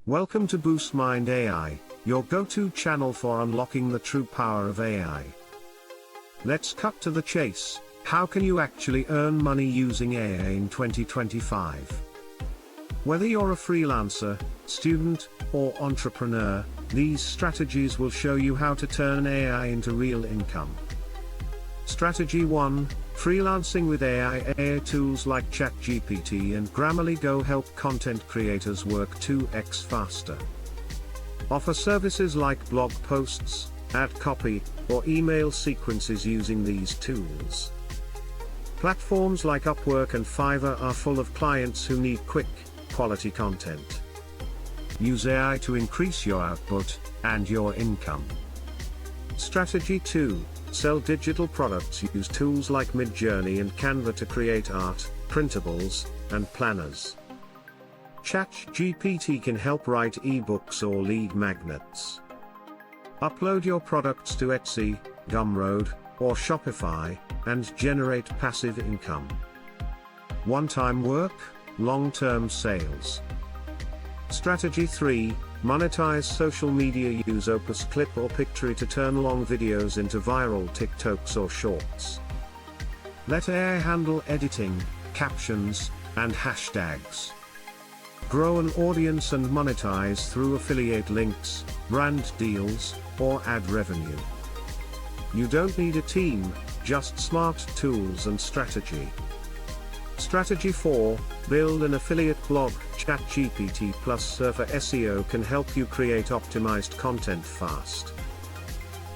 Welcome to BoostMind AI, your go-to channel for unlocking the true power of AI. Let's cut to the chase. How can you actually earn money using AI in 2025? Whether you're a freelancer, student, or entrepreneur, these strategies will show you how to turn AI into real income. Strategy 1. Freelancing with AI. AI tools like ChatGPT and GrammarlyGO help content creators work 2x faster. Offer services like blog posts, ad copy, or email sequences using these tools. Platforms like Upwork and Fiverr are full of clients who need quick, quality content. Use AI to increase your output and your income. Strategy 2. Sell digital products. Use tools like Midjourney and Canva to create art, printables, and planners. ChatGPT can help write ebooks or lead magnets. Upload your products to Etsy, Gumroad, or Shopify, and generate passive income. One-time work, long-term sales. Strategy 3. Monetize social media. Use Opus Clip or Pictory to turn long videos into viral TikToks or shorts. Let AI handle editing, captions, and hashtags. Grow an audience and monetize through affiliate links, brand deals, or ad revenue. You don't need a team, just smart tools and strategy. Strategy 4. Build an affiliate blog. ChatGPT plus Surfer SEO can help you create optimized content fast.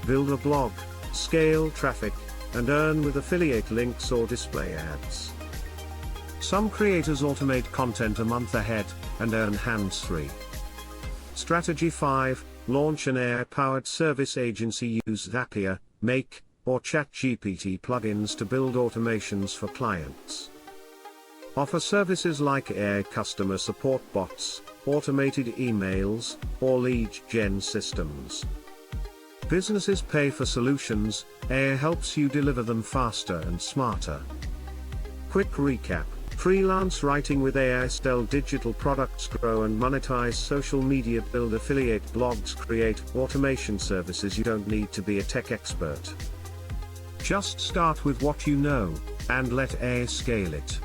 Build a blog, scale traffic, and earn with affiliate links or display ads. Some creators automate content a month ahead and earn hands-free. Strategy 5. Launch an AI-powered service agency. Use Zapier, Make, or ChatGPT plugins to build automations for clients. Offer services like AI customer support bots, automated emails, or lead gen systems. Businesses pay for solutions, AI helps you deliver them faster and smarter. Quick recap. Freelance writing with AI. Sell digital products. Grow and monetize social media. Build affiliate blogs. Create automation services. You don't need to be a tech expert. Just start with what you know, and let AI scale it.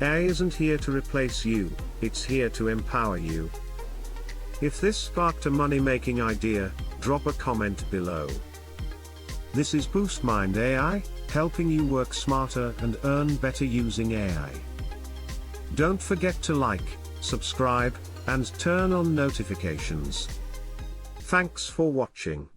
AI isn't here to replace you, it's here to empower you. If this sparked a money-making idea, drop a comment below. This is BoostMind AI, helping you work smarter and earn better using AI. Don't forget to like, subscribe, and turn on notifications. Thanks for watching.